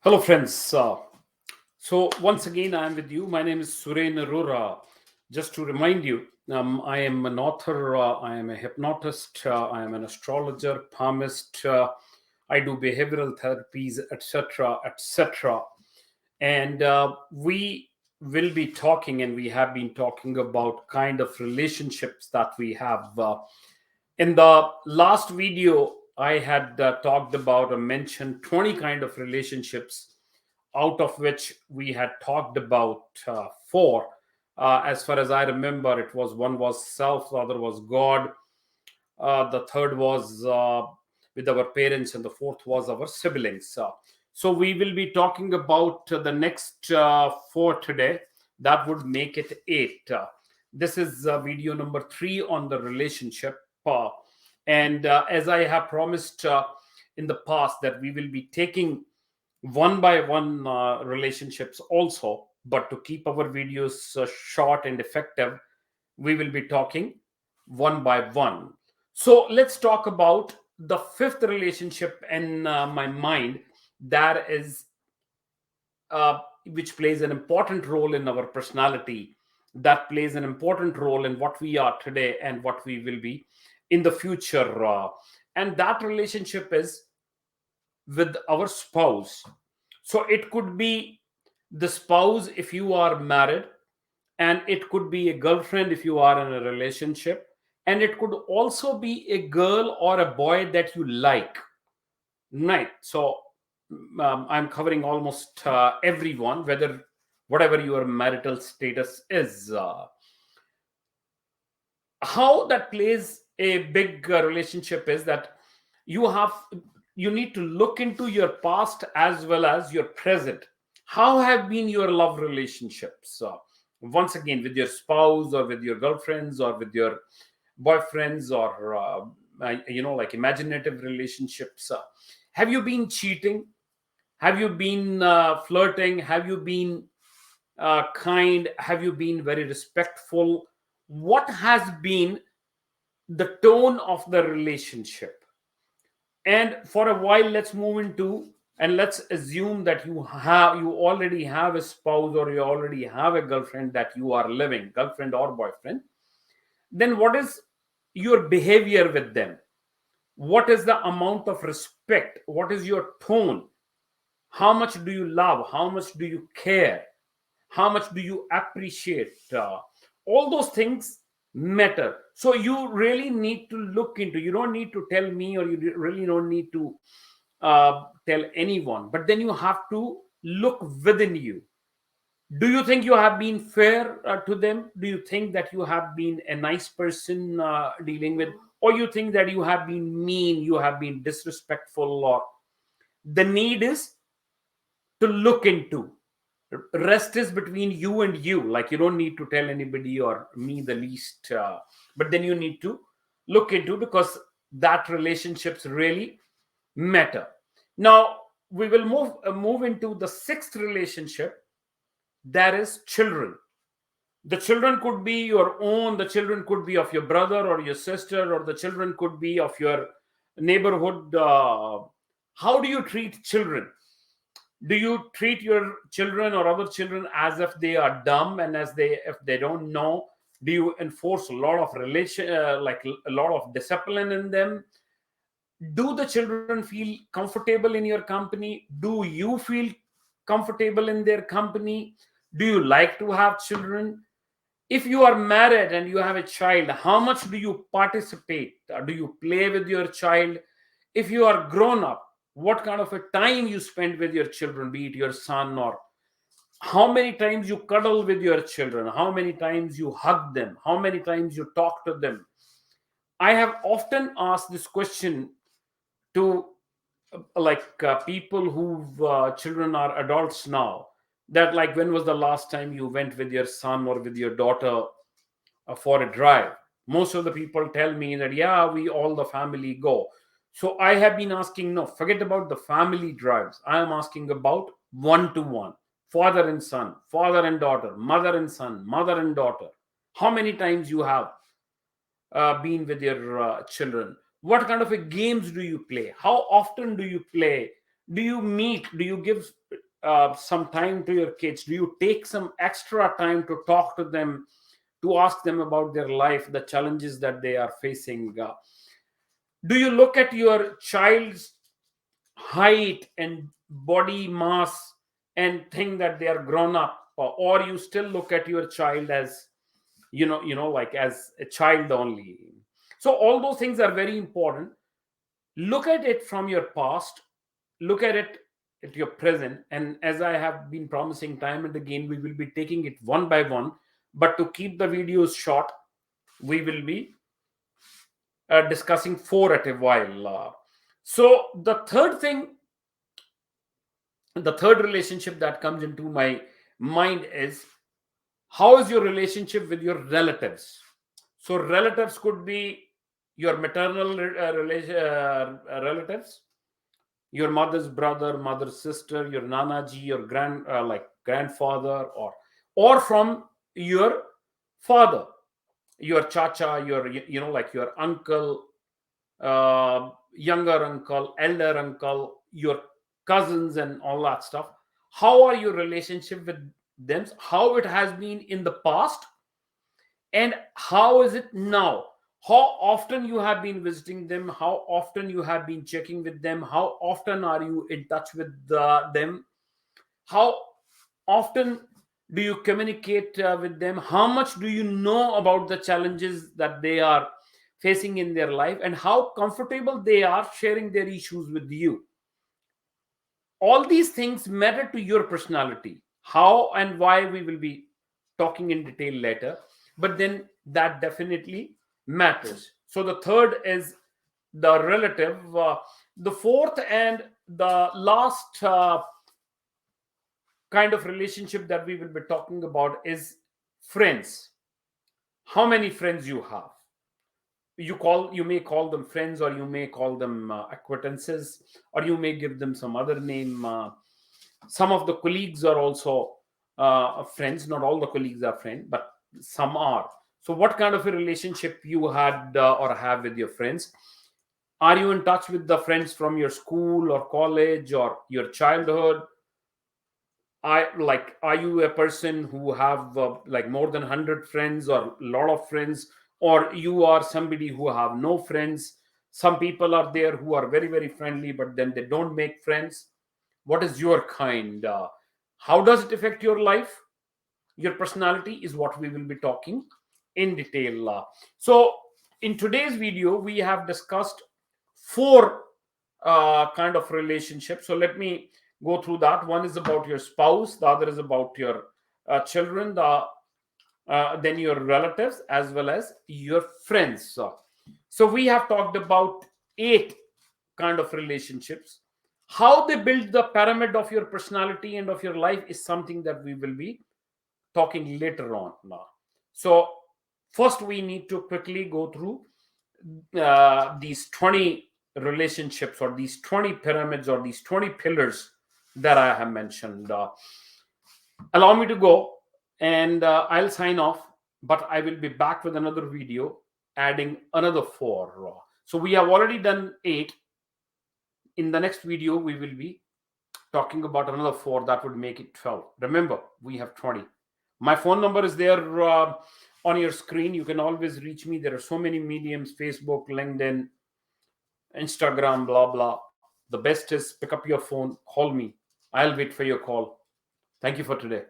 Hello, friends. So, once again, I am with you. My name is Suren. Just to remind you, I am an author, I am a hypnotist, I am an astrologer, palmist, I do behavioral therapies, etc., etc. And we will be talking, and we have been talking about kind of relationships that we have. In the last video, I had talked about or mentioned 20 kind of relationships, out of which we had talked about four. As far as I remember, it was one was self, the other was God, the third was with our parents, and the fourth was our siblings. So we will be talking about the next four today. That would make it eight. This is video number three on the relationship. And as I have promised in the past, that we will be taking one by one relationships also, but to keep our videos short and effective, we will be talking one by one. So let's talk about the fifth relationship in my mind, that is which plays an important role in our personality, that plays an important role in what we are today and what we will be in the future. And that relationship is with our spouse. So it could be the spouse if you are married, and it could be a girlfriend if you are in a relationship, and it could also be a girl or a boy that you like. Right. So I'm covering almost everyone, whether whatever your marital status is. How that plays a big relationship is that you have you need to look into your past as well as your present. How have been your love relationships, once again, with your spouse or with your girlfriends or with your boyfriends, or like imaginative relationships? Have you been cheating? Have you been flirting? Have you been kind? Have you been very respectful? What has been the tone of the relationship? And for a while, let's move into, and let's assume that you already have a spouse, or you already have a girlfriend that you are living, girlfriend or boyfriend. Then what is your behavior with them? What is the amount of respect? What is your tone? How much do you love? How much do you care? How much do you appreciate? All those things matter. So you really need to look into, you don't need to tell me, or you really don't need to tell anyone, but then you have to look within you. Do you think you have been fair to them? Do you think that you have been a nice person dealing with, or you think that you have been mean, you have been disrespectful? Or the need is to look into. Rest is between you and you, like you don't need to tell anybody, or me the least, but then you need to look into, because that relationships really matter. Now we will move into the sixth relationship, that is children. The children could be your own, the children could be of your brother or your sister, or the children could be of your neighborhood. How do you treat children? Do you treat your children or other children as if they are dumb, and as they if they don't know? Do you enforce a lot of relation, like a lot of discipline in them? Do the children feel comfortable in your company? Do you feel comfortable in their company? Do you like to have children? If you are married and you have a child, how much do you participate? Do you play with your child? If you are grown up, what kind of a time you spend with your children, be it your son, or how many times you cuddle with your children, how many times you hug them, how many times you talk to them? I have often asked this question to people whose children are adults now, that like, when was the last time you went with your son or with your daughter for a drive? Most of the people tell me that, yeah, we all the family go. So I have been asking, no, forget about the family drives. I am asking about one to one, father and son, father and daughter, mother and son, mother and daughter. How many times you have been with your children? What kind of a games do you play? How often do you play? Do you meet? Do you give some time to your kids? Do you take some extra time to talk to them, to ask them about their life, the challenges that they are facing? Do you look at your child's height and body mass and think that they are grown up, or you still look at your child as, like as a child only? So all those things are very important. Look at it from your past, look at it at your present, and as I have been promising time and again, we will be taking it one by one. But to keep the videos short, we will be discussing four at a while. So the third relationship that comes into my mind is, how is your relationship with your relatives? So relatives could be your maternal relatives, your mother's brother, mother's sister, your nanaji, your grandfather, or from your father, your chacha, your like your uncle, younger uncle, elder uncle, your cousins, and all that stuff. How are your relationship with them? How it has been in the past, and how is it now? How often you have been visiting them? How often you have been checking with them? How often are you in touch with them? How often do you communicate with them? How much do you know about the challenges that they are facing in their life, and how comfortable they are sharing their issues with you? All these things matter to your personality. How and why, we will be talking in detail later, but then that definitely matters. So the third is the relative. The fourth and the last kind of relationship that we will be talking about is friends. How many friends you have? You may call them friends, or you may call them acquaintances, or you may give them some other name. Some of the colleagues are also friends. Not all the colleagues are friends, but some are. So what kind of a relationship you had or have with your friends? Are you in touch with the friends from your school or college or your childhood? Are you a person who have like more than 100 friends or a lot of friends, or you are somebody who have no friends? Some people are there who are very very friendly, but then they don't make friends. What is your kind? How does it affect your life? Your personality is what we will be talking in detail. So in today's video, we have discussed four kind of relationships. So let me go through that. One is about your spouse, the other is about your children, then your relatives, as well as your friends. So we have talked about eight kind of relationships. How they build the pyramid of your personality and of your life is something that we will be talking later on now. So first we need to quickly go through these 20 relationships, or these 20 pyramids, or these 20 pillars that I have mentioned. Allow me to go, and I'll sign off, but I will be back with another video adding another four. So we have already done eight. In the next video, we will be talking about another four. That would make it 12. Remember, we have 20. My phone number is there on your screen. You can always reach me. There are so many mediums: Facebook, LinkedIn, Instagram, blah, blah. The best is pick up your phone, call me. I'll wait for your call. Thank you for today.